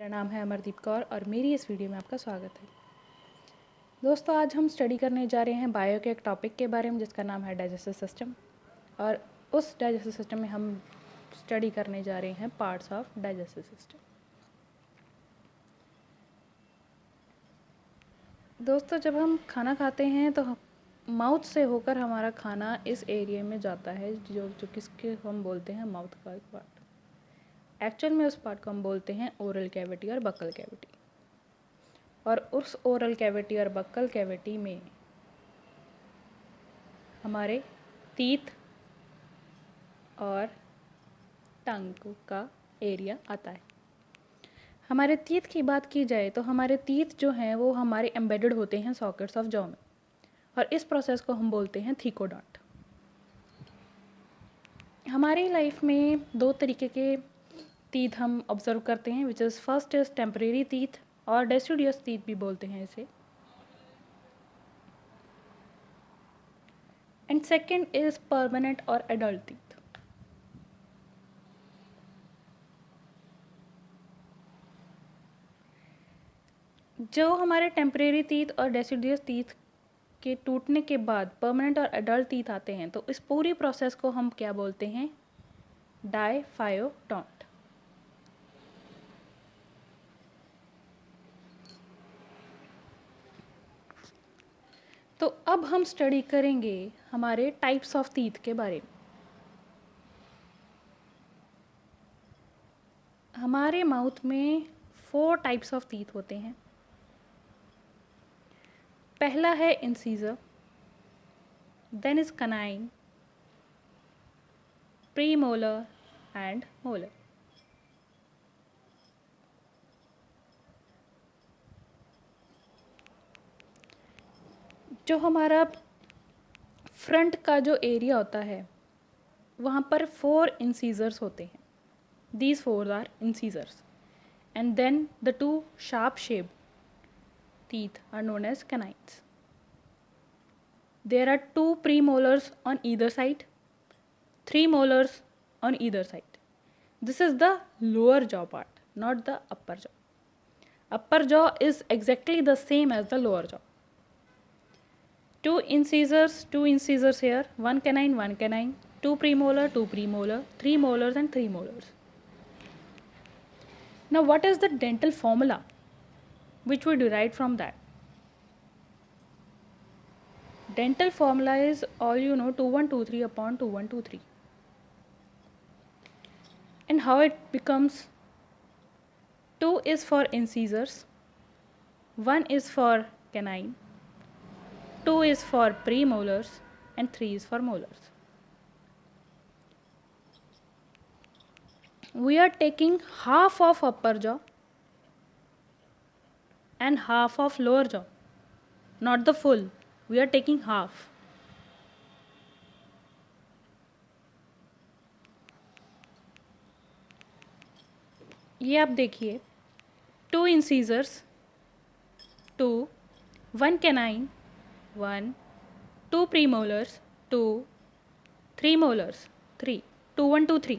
मेरा नाम है अमरदीप कौर और मेरी इस वीडियो में आपका स्वागत है। दोस्तों, आज हम स्टडी करने जा रहे हैं बायो के एक टॉपिक के बारे में जिसका नाम है डाइजेस्टिव सिस्टम। और उस डाइजेस्टिव सिस्टम में हम स्टडी करने जा रहे हैं पार्ट्स ऑफ डाइजेस्टिव सिस्टम। दोस्तों, जब हम खाना खाते हैं तो माउथ से होकर हमारा खाना इस एरिया में जाता है जो किसके हम बोलते हैं माउथ का एक पार्ट। एक्चुअल में उस पार्ट को हम बोलते हैं ओरल कैविटी और बक्कल कैविटी। और उस ओरल कैविटी और बक्कल कैविटी में हमारे टीथ और टंग का एरिया आता है। हमारे टीथ की बात की जाए तो हमारे टीथ जो हैं वो हमारे एम्बेडेड होते हैं सॉकेट्स ऑफ जॉ में, और इस प्रोसेस को हम बोलते हैं थीकोडॉन्ट। हमारी लाइफ में दो तरीके के टीथ हम ऑब्जर्व करते हैं, which is first is temporary teeth और डेसिडियस टीथ भी बोलते हैं इसे, एंड सेकेंड इज परमानेंट और एडल्ट टीथ। जो हमारे टेम्परेरी टीथ और डेसिडियस टीथ के टूटने के बाद परमानेंट और एडल्ट टीथ आते हैं, तो इस पूरी प्रोसेस को हम क्या बोलते हैं? डायफायोडोंट। तो अब हम स्टडी करेंगे हमारे टाइप्स ऑफ टीथ के बारे में। हमारे माउथ में 4 टाइप्स ऑफ टीथ होते हैं। पहला है incisor, then is canine, premolar and molar. जो हमारा फ्रंट का जो एरिया होता है वहाँ पर 4 इंसीजर्स होते हैं। These 4 are incisors, and then the 2 sharp-shaped teeth are known as canines. There are 2 premolars on either side, 3 molars on either side. This is the lower jaw part, not the upper jaw. Upper jaw is exactly the same as the lower jaw. 2 incisors here, 1 canine, 2 premolar, 2 premolar, 3 molars and 3 molars. Now, what is the dental formula which we derived from that? Dental formula is all you know, 2123 upon 2123. And how it becomes? 2 is for incisors, 1 is for canine, 2 is for premolars, and 3 is for molars. We are taking half of upper jaw and half of lower jaw, not the full. We are taking half. ये आप देखिए, 2 incisors, 2, 1 canine, 1, 2 premolars, 2, 3 molars, 3, 2, 1, 2, 3.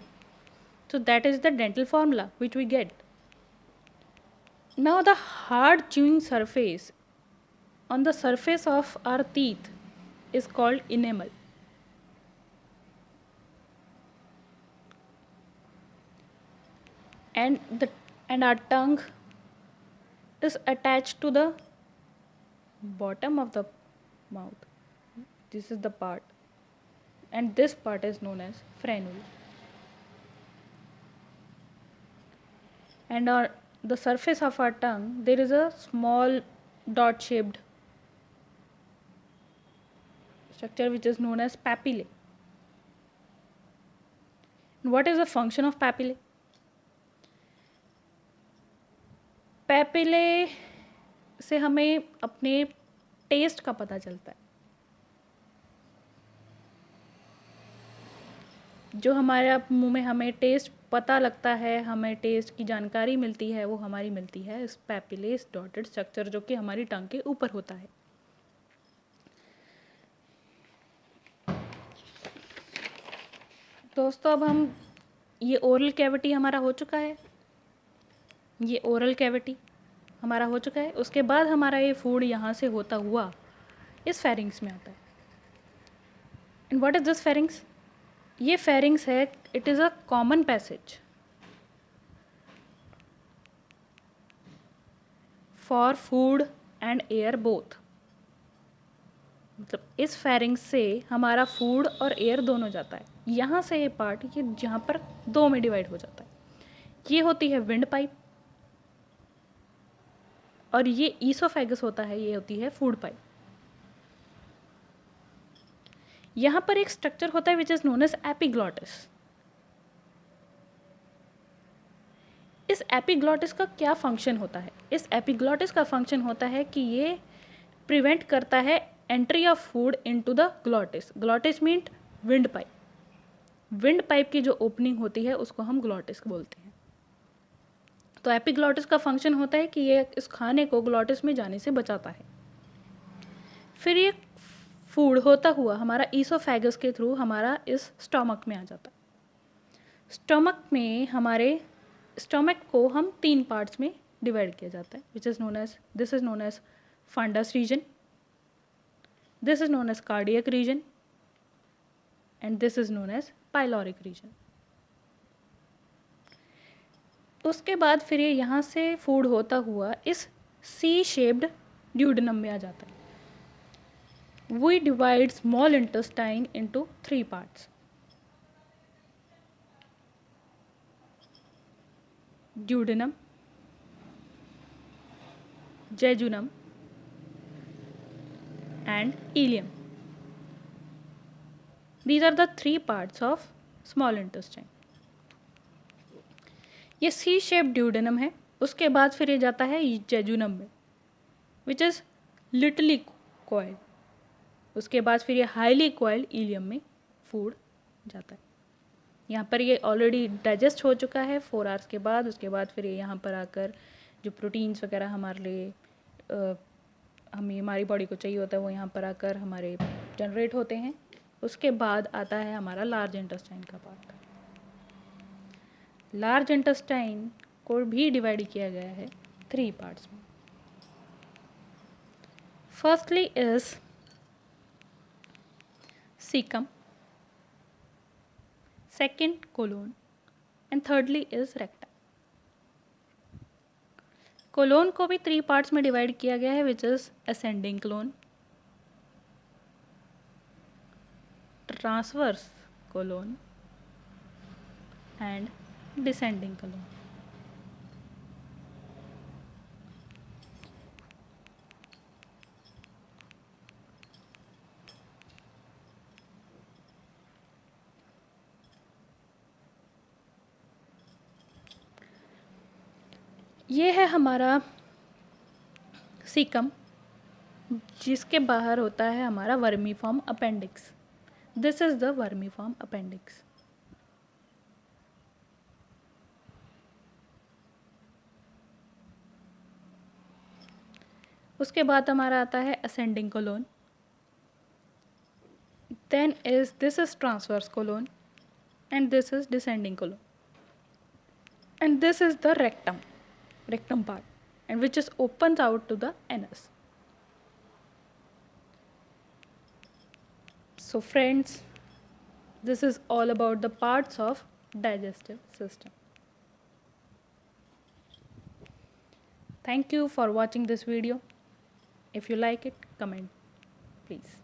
So that is the dental formula which we get. Now the hard chewing surface on the surface of our teeth is called enamel. And our tongue is attached to the bottom of the mouth. This is the part, and this part is known as frenule. And on the surface of our tongue there is a small dot shaped structure which is known as papillae. And what is the function of papillae? Papillae से हमें अपने test का पता चलता है। जो हमारे मुंह में हमें टेस्ट पता लगता है, हमें टेस्ट की जानकारी मिलती है, वो हमारी मिलती है इस पैपिले डॉटेड स्ट्रक्चर जो कि हमारी टंग के ऊपर होता है। दोस्तों, अब हम ये ओरल कैविटी हमारा हो चुका है। ये ओरल कैविटी हमारा हो चुका है। उसके बाद हमारा ये फूड यहाँ से होता हुआ इस फेरिंग्स में आता है। And what is this pharynx? ये फेरिंग्स है, it is a common passage for food and air both. मतलब इस फेरिंग्स से हमारा फूड और एयर दोनों जाता है। यहाँ से ये पार्ट ये जहाँ पर दो में डिवाइड हो जाता है, ये होती है विंड पाइप और ये ईसोफेगस होता है, ये होती है फूड पाइप। यहाँ पर एक स्ट्रक्चर होता है which is known as epiglottis. इस एपिग्लॉटिस का क्या फंक्शन होता है? इस एपिग्लॉटिस का फंक्शन होता है कि ये प्रिवेंट करता है entry of food into the glottis. Glottis mean wind pipe. Wind pipe की जो ओपनिंग होती है उसको हम ग्लॉटिस बोलते हैं। तो एपिग्लॉटिस का फंक्शन होता है कि ये इस खाने को ग्लॉटिस में जाने से बचाता है। फिर ये फूड होता हुआ हमारा ईसोफेगस के थ्रू हमारा इस स्टमक में आ जाता है। स्टमक में हमारे स्टमक को हम 3 पार्ट्स में डिवाइड किया जाता है which is known as this is known as fundus region, this is known as cardiac region and this is known as pyloric region. उसके बाद फिर ये यहाँ से फूड होता हुआ इस सी शेप्ड ड्यूडेनम में आ जाता है। We divide small intestine into 3 parts. Duodenum, jejunum and ileum. These are the 3 parts of small intestine. ये सी शेप ड्यूडेनम है। उसके बाद फिर ये जाता है जेजुनम में विच इज़ लिटली कॉइल्ड। उसके बाद फिर ये हाईली कॉइल्ड इलियम में फूड जाता है। यहाँ पर ये ऑलरेडी डाइजेस्ट हो चुका है 4 आवर्स के बाद। उसके बाद फिर ये यहाँ पर आकर जो प्रोटीन्स वगैरह हमारे लिए हमारी बॉडी को चाहिए होता है वो यहाँ पर आकर हमारे जनरेट होते हैं। उसके बाद आता है हमारा लार्ज इंटेस्टाइन का पार्ट। लार्ज इंटेस्टाइन को भी डिवाइड किया गया है 3 पार्ट्स में। Firstly is caecum, second colon and thirdly is rectum. Colon को भी 3 पार्ट्स में डिवाइड किया गया है which is ascending colon, transverse colon and descending colon. ये है हमारा सीकम जिसके बाहर होता है हमारा vermiform appendix. This is the vermiform appendix. उसके बाद हमारा आता है ascending colon, then is this is transverse colon and this is descending colon and this is the rectum part and which is opens out to the anus. So friends, this is all about the parts of digestive system. Thank you for watching this video. If you like it, comment please.